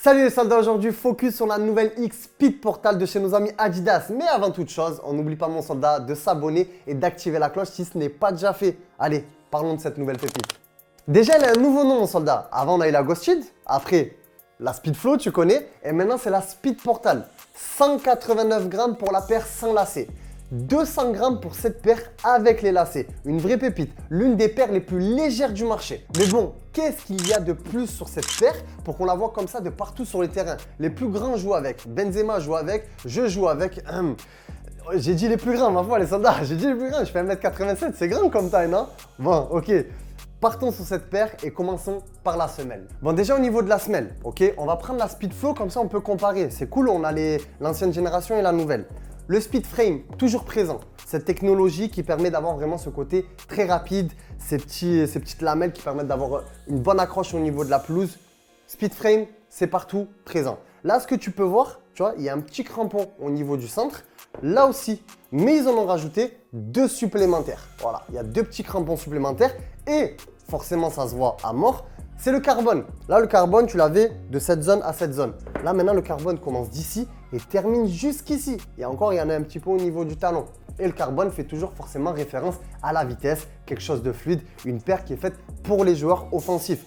Salut les soldats, aujourd'hui focus sur la nouvelle X-Speed Portal de chez nos amis Adidas. Mais avant toute chose, on n'oublie pas mon soldat de s'abonner et d'activer la cloche si ce n'est pas déjà fait. Allez, parlons de cette nouvelle pépite. Déjà, elle a un nouveau nom mon soldat. Avant on a eu la Ghosted, après la Speed Flow tu connais, et maintenant c'est la Speed Portal. 189 grammes pour la paire sans lacets. 200 grammes pour cette paire avec les lacets. Une vraie pépite, l'une des paires les plus légères du marché. Mais bon, qu'est-ce qu'il y a de plus sur cette paire pour qu'on la voit comme ça de partout sur les terrains? Les plus grands jouent avec, Benzema joue avec, je joue avec. J'ai dit les plus grands, ma foi les soldats, j'ai dit les plus grands, je fais 1m87, c'est grand comme taille, non? Bon, ok. Partons sur cette paire et commençons par la semelle. Bon, déjà au niveau de la semelle, ok, on va prendre la Speed Flow, comme ça on peut comparer. C'est cool, on a l'ancienne génération et la nouvelle. Le Speed Frame, toujours présent. Cette technologie qui permet d'avoir vraiment ce côté très rapide, ces petites lamelles qui permettent d'avoir une bonne accroche au niveau de la pelouse. Speed Frame, c'est partout présent. Là, ce que tu peux voir, tu vois, il y a un petit crampon au niveau du centre. Là aussi, mais ils en ont rajouté 2 supplémentaires. Voilà, il y a 2 petits crampons supplémentaires et forcément, ça se voit à mort. C'est le carbone. Là, le carbone, tu l'avais de cette zone à cette zone. Là, maintenant, le carbone commence d'ici et termine jusqu'ici. Et encore, il y en a un petit peu au niveau du talon. Et le carbone fait toujours forcément référence à la vitesse, quelque chose de fluide, une paire qui est faite pour les joueurs offensifs.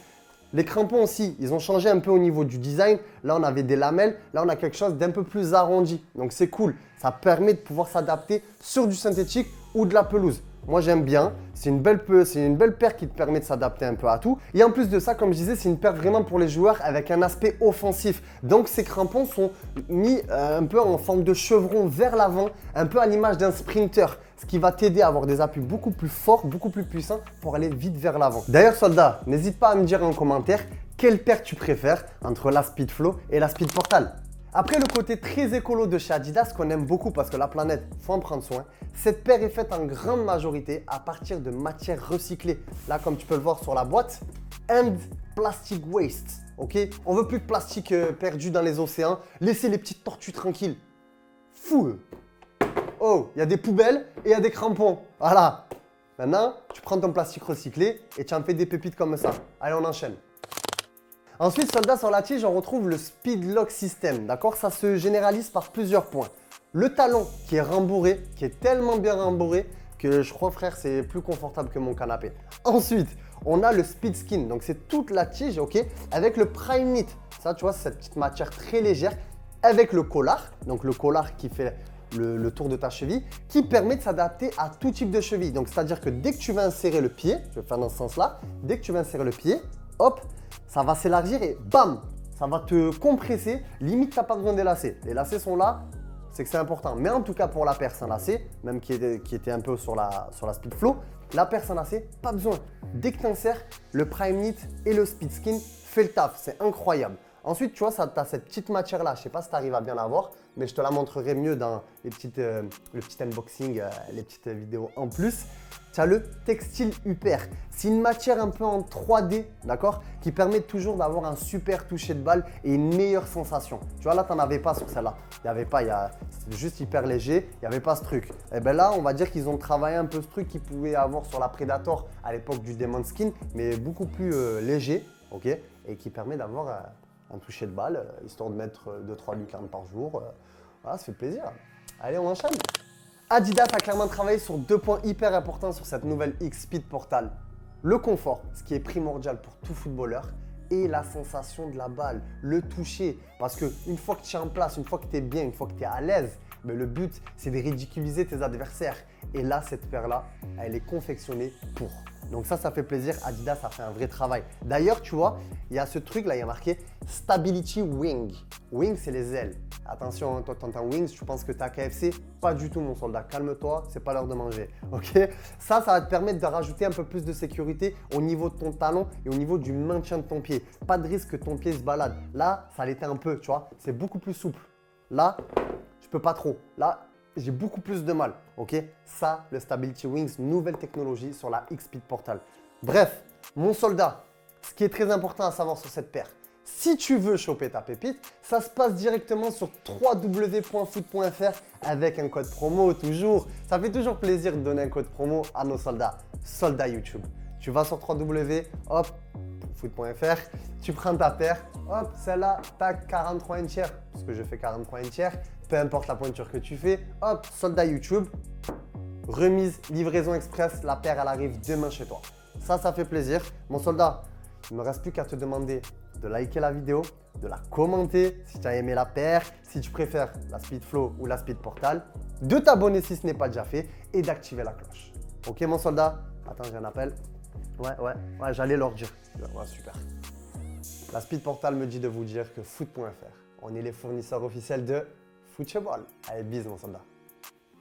Les crampons aussi, ils ont changé un peu au niveau du design. Là, on avait des lamelles. Là, on a quelque chose d'un peu plus arrondi. Donc, c'est cool. Ça permet de pouvoir s'adapter sur du synthétique ou de la pelouse. Moi, j'aime bien. C'est une belle paire qui te permet de s'adapter un peu à tout. Et en plus de ça, comme je disais, c'est une paire vraiment pour les joueurs avec un aspect offensif. Donc, ces crampons sont mis un peu en forme de chevron vers l'avant, un peu à l'image d'un sprinter, ce qui va t'aider à avoir des appuis beaucoup plus forts, beaucoup plus puissants pour aller vite vers l'avant. D'ailleurs, soldat, n'hésite pas à me dire en commentaire quelle paire tu préfères entre la Speed Flow et la Speed Portal. Après le côté très écolo de chez Adidas qu'on aime beaucoup parce que la planète, faut en prendre soin, cette paire est faite en grande majorité à partir de matières recyclées. Là, comme tu peux le voir sur la boîte, End Plastic Waste. Ok, on veut plus de plastique perdu dans les océans. Laissez les petites tortues tranquilles. Fou. Oh, il y a des poubelles et il y a des crampons. Voilà. Maintenant, tu prends ton plastique recyclé et tu en fais des pépites comme ça. Allez, on enchaîne. Ensuite, soldat, sur la tige, on retrouve le Speed Lock System. D'accord, ça se généralise par plusieurs points. Le talon qui est rembourré, qui est tellement bien rembourré que je crois, frère, c'est plus confortable que mon canapé. Ensuite, on a le Speed Skin. Donc, c'est toute la tige, ok, avec le Prime Knit. Ça, tu vois, c'est cette petite matière très légère avec le collar. Donc, le collar qui fait le tour de ta cheville, qui permet de s'adapter à tout type de cheville. Donc, c'est-à-dire que dès que tu vas insérer le pied, je vais faire dans ce sens-là, dès que tu vas insérer le pied, hop, ça va s'élargir et bam, ça va te compresser. Limite, tu n'as pas besoin des lacets. Les lacets sont là, c'est que c'est important. Mais en tout cas, pour la paire sans lacets, même qui était un peu sur la Speed Flow, la paire sans lacets, pas besoin. Dès que tu insères, le Prime Knit et le Speed Skin fait le taf. C'est incroyable. Ensuite, tu vois, tu as cette petite matière-là. Je ne sais pas si tu arrives à bien la voir, mais je te la montrerai mieux dans le petit unboxing, les petites vidéos en plus. Tu as le textile Upper. C'est une matière un peu en 3D, d'accord, qui permet toujours d'avoir un super toucher de balle et une meilleure sensation. Tu vois, là, tu n'en avais pas sur celle-là. Il n'y avait pas, c'était juste hyper léger, il n'y avait pas ce truc. Et bien là, on va dire qu'ils ont travaillé un peu ce truc qu'ils pouvaient avoir sur la Predator à l'époque du Demon Skin, mais beaucoup plus léger, ok, et qui permet d'avoir un toucher de balle, histoire de mettre 2-3 lucarnes par jour. Voilà, ça fait plaisir. Allez, on enchaîne. Adidas a clairement travaillé sur 2 points hyper importants sur cette nouvelle X-Speed Portal. Le confort, ce qui est primordial pour tout footballeur, et la sensation de la balle, le toucher. Parce qu'une fois que tu es en place, une fois que tu es bien, une fois que tu es à l'aise, mais le but, c'est de ridiculiser tes adversaires. Et là, cette paire-là, elle est confectionnée pour. Donc ça fait plaisir. Adidas a fait un vrai travail. D'ailleurs, tu vois, il y a ce truc-là, il y a marqué Stability Wing. Wing, c'est les ailes. Attention, toi, tu entends Wings, tu penses que tu as KFC. Pas du tout, mon soldat. Calme-toi, c'est pas l'heure de manger. Ok? Ça va te permettre de rajouter un peu plus de sécurité au niveau de ton talon et au niveau du maintien de ton pied. Pas de risque que ton pied se balade. Là, ça l'était un peu, tu vois. C'est beaucoup plus souple. Là, je peux pas trop. Là, j'ai beaucoup plus de mal, ok? Ça, le Stability Wings, nouvelle technologie sur la X-Speed Portal. Bref, mon soldat, ce qui est très important à savoir sur cette paire, si tu veux choper ta pépite, ça se passe directement sur www.foot.fr avec un code promo toujours. Ça fait toujours plaisir de donner un code promo à nos soldats. Soldats YouTube. Tu vas sur www, hop, foot.fr, tu prends ta paire, hop, celle-là, tac, 43 1 tiers, parce que je fais 43 1 tiers, peu importe la pointure que tu fais, hop, soldat YouTube, remise, livraison express, la paire, elle arrive demain chez toi. Ça fait plaisir. Mon soldat, il ne me reste plus qu'à te demander de liker la vidéo, de la commenter si tu as aimé la paire, si tu préfères la Speedflow ou la Speed Portal, de t'abonner si ce n'est pas déjà fait et d'activer la cloche. Ok mon soldat? Attends, j'ai un appel. Ouais, j'allais leur dire. Ouais, super. La Speed Portal me dit de vous dire que foot.fr, on est les fournisseurs officiels de Football. Allez, bis mon soldat.